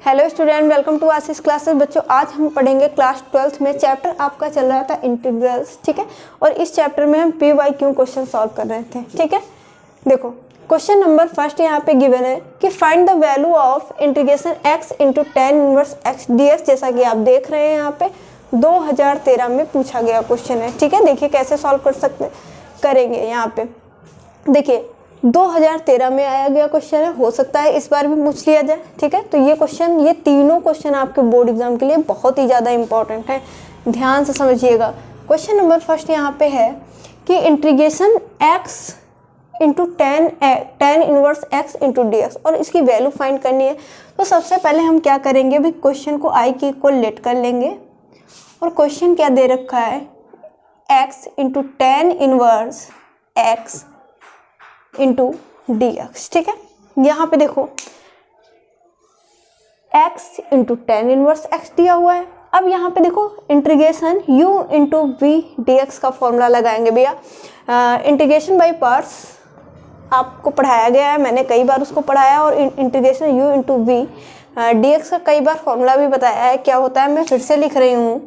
Hello student, welcome to Ashish classes. बच्चों, आज हम पढ़ेंगे क्लास 12th में चैप्टर आपका चल रहा था इंटीग्रल्स, ठीक है। और इस चैप्टर में हम PYQ क्वेश्चन सॉल्व कर रहे थे, ठीक है। देखो, क्वेश्चन नंबर फर्स्ट यहाँ पे गिवन है कि find the value of integration x into tan inverse x dx। जैसा कि आप देख रहे हैं यहाँ पे 2013 में पूछा गया क्वेश्चन है, ठीक है। देखिए कैसे सॉल्व करेंगे यहाँ पे। देखिए 2013 में आया गया क्वेश्चन है, हो सकता है इस बार भी पूछ लिया जाए, ठीक है। तो ये तीनों क्वेश्चन आपके बोर्ड एग्जाम के लिए बहुत ही ज़्यादा इंपॉर्टेंट है, ध्यान से समझिएगा। क्वेश्चन नंबर फर्स्ट यहाँ पे है कि integration x into tan inverse x into dx और इसकी वैल्यू फाइंड करनी है। तो सबसे पहले हम क्या करेंगे, भी क्वेश्चन को i के इक्वल लेट कर लेंगे। और क्वेश्चन क्या दे रखा है, x into tan inverse x into dx, ठीक है। यहाँ पे देखो x into tan inverse x दिया हुआ है। अब यहाँ पे देखो integration u into v dx का फॉर्मूला लगाएंगे भैया। इंटीग्रेशन बाई पार्ट्स आपको पढ़ाया गया है, मैंने कई बार उसको पढ़ाया। और integration u into v dx का कई बार फॉर्मूला भी बताया है। क्या होता है, मैं फिर से लिख रही हूँ,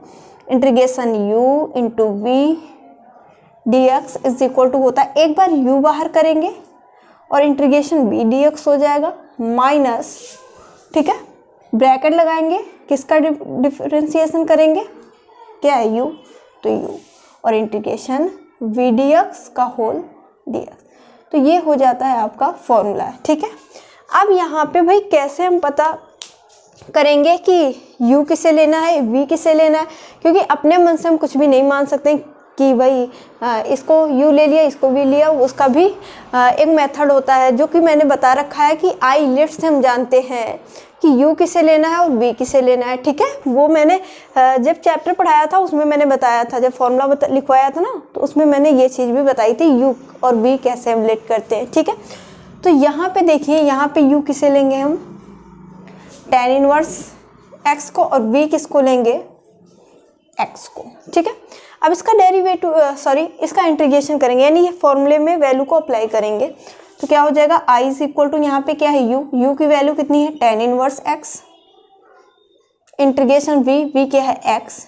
integration u into v dx is equal to होता है, एक बार u बाहर करेंगे और इंटीग्रेशन v dx हो जाएगा माइनस, ठीक है, ब्रैकेट लगाएंगे, किसका डिफरेंशिएशन करेंगे, क्या है u, तो u और इंटीग्रेशन v dx का होल dx। तो ये हो जाता है आपका फॉर्मूला, ठीक है। अब यहाँ पे भाई कैसे हम पता करेंगे कि u किसे लेना है, v किसे लेना है, क्योंकि अपने मन से हम कुछ भी नहीं मान सकते कि भाई इसको u ले लिया, इसको v लिया। उसका भी एक मेथड होता है जो कि मैंने बता रखा है कि आई लिस्ट से हम जानते हैं कि u किसे लेना है और v किसे लेना है, ठीक है। वो मैंने जब चैप्टर पढ़ाया था उसमें मैंने बताया था, जब फॉर्मूला लिखवाया था ना, तो उसमें मैंने ये चीज़ भी बताई थी u और v कैसे हम लेट करते हैं, ठीक है। तो यहाँ पे देखिए, यहाँ पे u किसे लेंगे हम, tan इनवर्स x को, और v किसको लेंगे, x को, ठीक है। अब इसका इसका इंटीग्रेशन करेंगे, यानी ये फॉर्मूले में वैल्यू को अप्लाई करेंगे। तो क्या हो जाएगा, i इज इक्वल टू, यहाँ पे क्या है u की वैल्यू कितनी है, tan inverse x, integration v क्या है x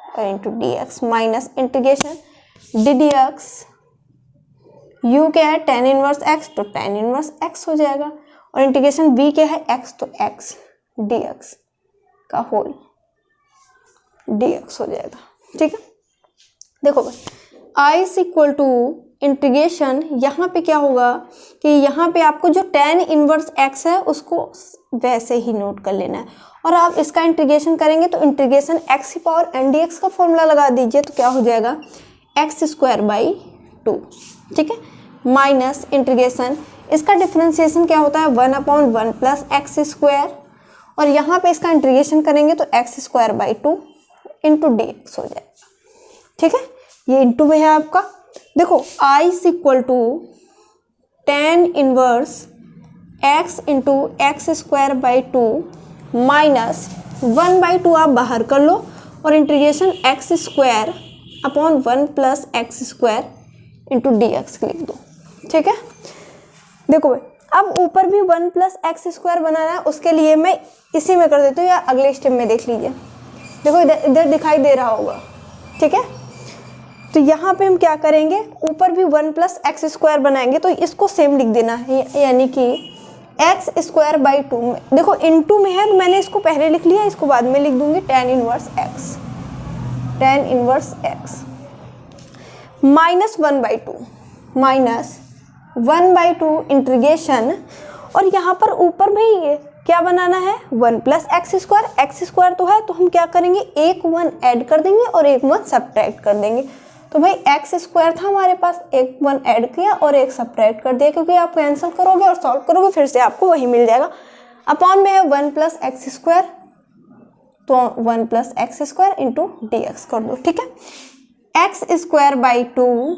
और into dx minus integration ddx, u क्या है tan इनवर्स x, तो tan इनवर्स x हो जाएगा, और इंटीग्रेशन v क्या है x, तो x dx का होल dx हो जाएगा, ठीक है। देखो भाई i is equal to integration, यहाँ पे क्या होगा कि यहाँ पे आपको जो tan इनवर्स x है उसको वैसे ही नोट कर लेना है, और आप इसका इंटीग्रेशन करेंगे तो इंटीग्रेशन x की पावर n dx का फॉर्मूला लगा दीजिए। तो क्या हो जाएगा, x स्क्वायर बाई 2, ठीक है, माइनस इंटीग्रेशन, इसका डिफरेंशिएशन क्या होता है, 1/1 प्लस एक्स स्क्वायर, और यहाँ पे इसका इंटीग्रेशन करेंगे तो x square by 2 into dx हो जाएगा, ठीक है। ये इंटू में है आपका। देखो i is equal to tan inverse x into x square by 2 minus 1/2 आप बाहर कर लो, और integration x square upon 1 plus x square into dx लिख दो, ठीक है। देखो भाई, अब ऊपर भी 1 प्लस एक्स स्क्वायर बनाना है, उसके लिए मैं इसी में कर देती हूँ, या अगले स्टेप में देख लीजिए। देखो इधर दिखाई दे रहा होगा, ठीक है। तो यहाँ पे हम क्या करेंगे, ऊपर भी 1 प्लस एक्स स्क्वायर बनाएंगे, तो इसको सेम लिख देना है, यानी कि एक्स स्क्वायर बाई 2। देखो इनटू में है तो मैंने इसको पहले लिख लिया, इसको बाद में लिख दूंगी, tan inverse x minus 1/2 minus 1/2 integration, और यहाँ पर ऊपर भी क्या बनाना है, 1 प्लस एक्स स्क्वायर तो है, तो हम क्या करेंगे, एक 1 ऐड कर देंगे और एक 1 सब्ट्रैक्ट कर देंगे। तो भाई एक्स स्क्वायर था हमारे पास, एक 1 ऐड किया और एक सब्ट्रैक्ट कर दिया, क्योंकि आप कैंसिल करोगे और सॉल्व करोगे फिर से आपको वही मिल जाएगा। अपॉन में है 1 प्लस एक्स स्क्वायर, तो 1 plus x square into dx कर दो, ठीक है। X square by 2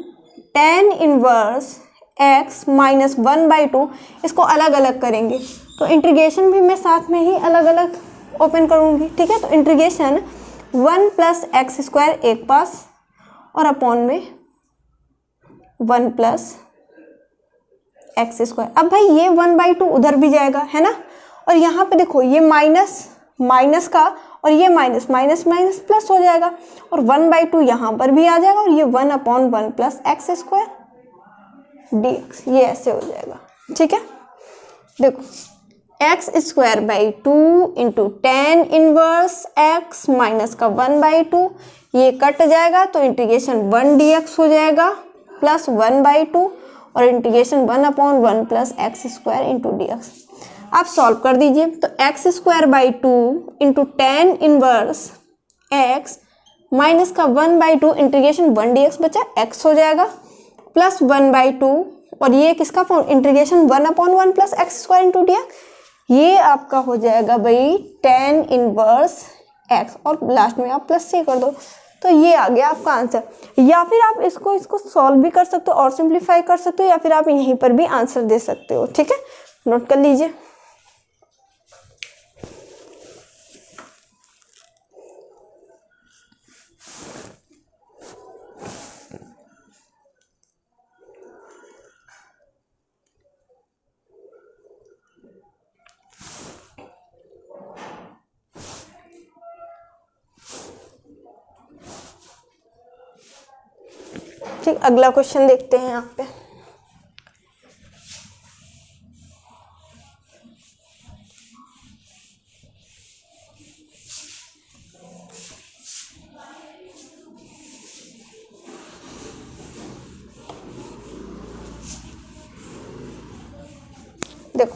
tan inverse x minus 1/2, इसको अलग अलग करेंगे, तो इंटीग्रेशन भी मैं साथ में ही अलग अलग ओपन करूँगी, ठीक है। तो इंटीग्रेशन 1 प्लस एक्स स्क्वायर एक पास, और अपॉन में 1 प्लस एक्स स्क्वायर। अब भाई ये 1/2 उधर भी जाएगा, है ना, और यहाँ पे देखो ये माइनस माइनस का, और ये माइनस माइनस माइनस प्लस हो जाएगा, और 1/2 यहाँ पर भी आ जाएगा, और ये 1/1 प्लस एक्स स्क्वायर dx, ये ऐसे हो जाएगा। ठीक है, देखो x square by 2 into tan inverse x minus का 1/2, ये कट जाएगा तो इंटीग्रेशन 1 dx हो जाएगा प्लस 1/2, और integration 1/1 plus x square into d x. आप सॉल्व कर दीजिए, तो x square by 2 into tan inverse x minus का 1/2 इंटीग्रेशन 1 dx बचा, एक्स हो जाएगा प्लस 1/2, और ये किसका form, integration 1/1 plus x square into d x, ये आपका हो जाएगा भाई टेन इनवर्स एक्स, और लास्ट में आप प्लस से कर दो, तो ये आ गया आपका आंसर। या फिर आप इसको सॉल्व भी कर सकते हो और सिंप्लीफाई कर सकते हो, या फिर आप यहीं पर भी आंसर दे सकते हो। ठीक है, नोट कर लीजिए। ठीक, अगला क्वेश्चन देखते हैं यहाँ पे। देखो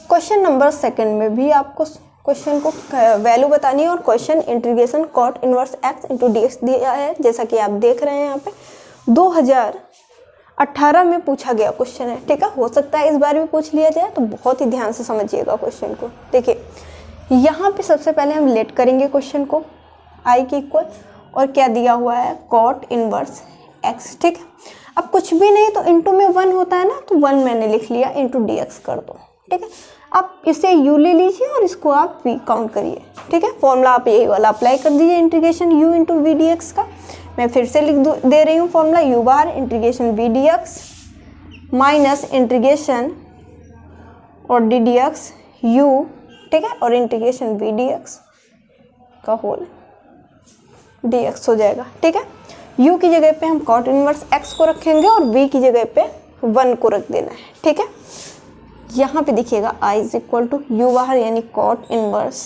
क्वेश्चन नंबर सेकंड में भी आपको क्वेश्चन को वैल्यू बतानी है, और question integration cot inverse x into d x दिया है, जैसा कि आप देख रहे हैं यहाँ पे 2018 में पूछा गया क्वेश्चन है। ठीक है, हो सकता है इस बार भी पूछ लिया जाए, तो बहुत ही ध्यान से समझिएगा क्वेश्चन को। देखिए यहाँ पे सबसे पहले हम लेट करेंगे क्वेश्चन को आई के इक्वल, और क्या दिया हुआ है, कॉट इनवर्स एक्स। ठीक है, अब कुछ भी नहीं तो इंटू में 1 होता है ना, तो 1 मैंने लिख लिया, इंटू डी एक्स कर दो। ठीक है, आप इसे u ले लीजिए और इसको आप v काउंट करिए। ठीक है, फॉर्मूला आप यही वाला अप्लाई कर दीजिए, integration u into v d x का। मैं फिर से लिख दे रही हूँ फॉर्मूला, u बार integration v d x minus integration और डी डी एक्स u, ठीक है, और इंटीग्रेशन वी डी एक्स का होल डी एक्स हो जाएगा। ठीक है, u की जगह पे हम कॉट इनवर्स x को रखेंगे और v की जगह पे 1 को रख देना है। ठीक है, यहाँ पे देखिएगा i is equal to u बाहर यानी cot inverse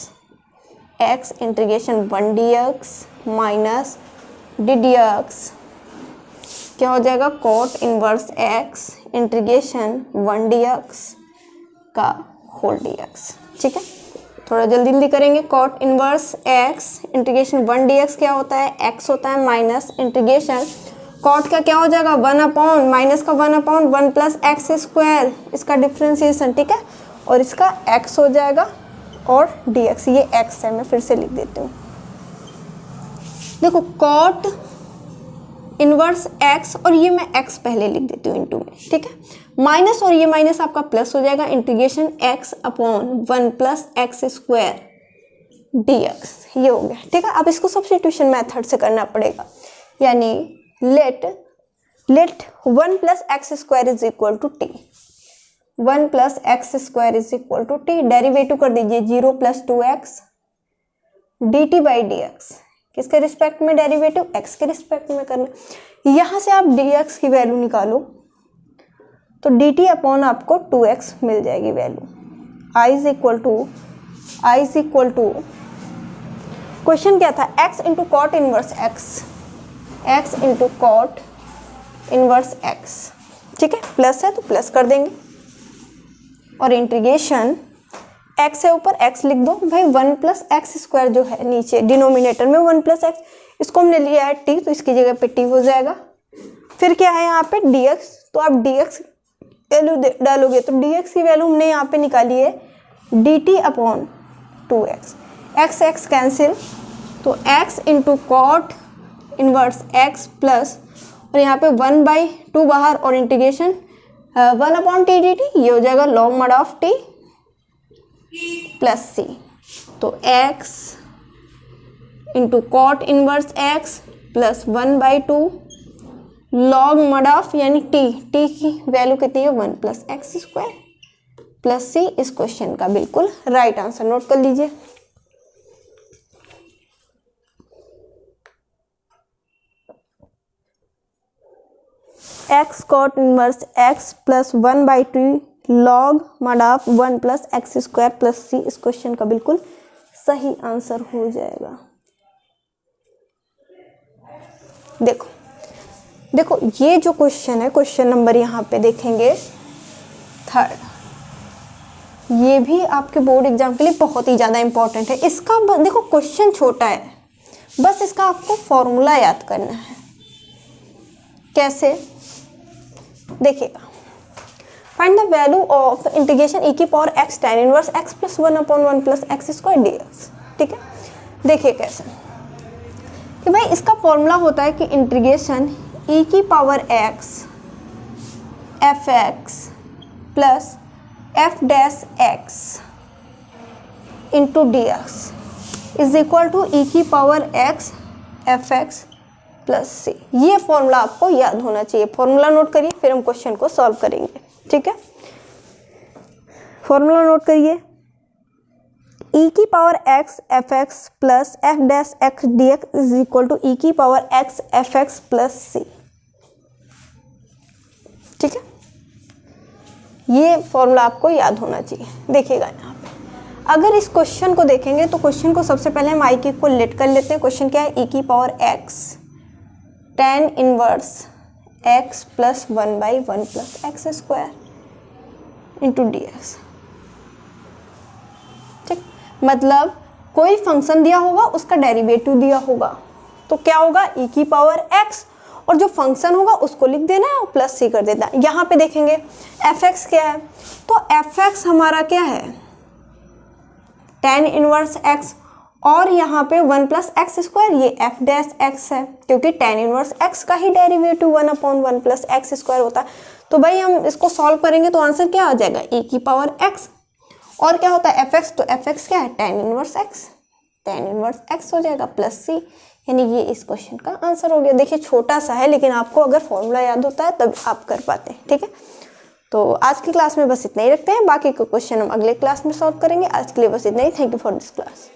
x integration 1 dx minus d d x, क्या हो जाएगा, cot inverse x integration 1 dx का होल dx। ठीक है, थोड़ा जल्दी जल्दी करेंगे। Cot inverse x integration 1 dx क्या होता है, x होता है माइनस इंटीग्रेशन कॉट का क्या हो जाएगा, 1/, माइनस का 1/1 प्लस एक्स स्क्वायर, इसका डिफ्रेंसिएशन। ठीक है, और इसका x हो जाएगा और dx, ये x है, मैं फिर से लिख देती हूँ। देखो कॉट इनवर्स x, और ये मैं x पहले लिख देती हूँ इंटू में। ठीक है, माइनस और ये माइनस आपका प्लस हो जाएगा, integration x/1 plus x square dx, ये हो गया। ठीक है, अब इसको सब्स्टिट्यूशन मेथड से करना पड़ेगा, यानी let 1 plus x square is equal to t, 1 plus x square is equal to t, derivative कर दीजिए 0 plus 2x d t by d x, किसके रिस्पेक्ट में डेरिवेटिव, x के रिस्पेक्ट में करना। यहाँ से आप dx की वैल्यू निकालो तो dt अपॉन आपको 2x मिल जाएगी value. i is equal to question क्या था, x into cot inverse x into cot inverse x। ठीक है, प्लस है तो प्लस कर देंगे, और इंटीग्रेशन x है ऊपर, x लिख दो भाई, 1 प्लस एक्स स्क्वायर जो है नीचे डिनोमिनेटर में 1 प्लस एक्स, इसको हमने लिया है t, तो इसकी जगह पे t हो जाएगा। फिर क्या है यहाँ पे dx, तो आप dx वैल्यू डालोगे तो dx की वैल्यू हमने यहाँ पे निकाली है dt upon 2x, x cancel, तो x into cot inverse x plus, और यहाँ पे 1/2 बाहर, और इंटीग्रेशन 1/t dt, ये हो जाएगा log mod of t plus c, तो x into cot inverse x plus 1/2 log mod of, यानी t की वैल्यू कितनी है 1 plus x square plus c इस क्वेश्चन का बिल्कुल राइट आंसर नोट कर लीजिए। X cot inverse x plus 1/2 log mod of 1 plus x square plus c इस क्वेश्चन का बिल्कुल सही आंसर हो जाएगा। देखो देखो ये जो क्वेश्चन है, क्वेश्चन नंबर यहाँ पे देखेंगे 3, ये भी आपके बोर्ड एग्जाम के लिए बहुत ही ज़्यादा इंपॉर्टेंट है। इसका देखो क्वेश्चन छोटा है, बस इसका आपको फॉर्मूला याद करना है। कैसे देखिएगा, find the value of integration e की power x tan inverse x plus 1/1 plus x square dx। ठीक है, देखिए कैसे कि भाई इसका फॉर्मूला होता है कि इंटीग्रेशन e की power x fx plus f dash x into dx is equal to e की power x fx plus c. ये फॉर्मूला आपको याद होना चाहिए। फॉर्मूला नोट करिए, फिर हम क्वेश्चन को सॉल्व करेंगे। ठीक है, फॉर्मूला नोट करिए, e की power x fx plus f dash x dx is equal to e की power x fx plus c. ठीक है, ये फॉर्मूला आपको याद होना चाहिए। देखिएगा यहाँ पे अगर इस क्वेश्चन को देखेंगे तो क्वेश्चन को सबसे पहले हम i की को लेट कर लेते हैं। क्वेश्चन क्या है, e की power x tan inverse x plus 1/1 plus x square into dx। ठीक, मतलब कोई फंक्शन दिया होगा उसका डेरिवेटिव दिया होगा, तो क्या होगा e की पावर x और जो फंक्शन होगा उसको लिख देना है और प्लस सी कर देना है। यहाँ पे देखेंगे fx क्या है, तो fx हमारा क्या है tan इनवर्स x और यहाँ पे 1 प्लस एक्स स्क्वायर, ये f डैश x है क्योंकि tan इनवर्स x का ही डेरिवेटिव 1/1 प्लस एक्स स्क्वायर होता है। तो भाई हम इसको सॉल्व करेंगे तो आंसर क्या आ जाएगा, e की पावर x और क्या होता है fx, तो fx क्या है tan इनवर्स x हो जाएगा प्लस सी, यानी ये इस क्वेश्चन का आंसर हो गया। देखिए छोटा सा है, लेकिन आपको अगर फॉर्मूला याद होता है तब आप कर पाते हैं। ठीक है, तो आज की क्लास में बस इतना ही रखते हैं, बाकी के क्वेश्चन हम अगले क्लास में सॉल्व करेंगे। आज के लिए बस इतना ही। Thank you for this class.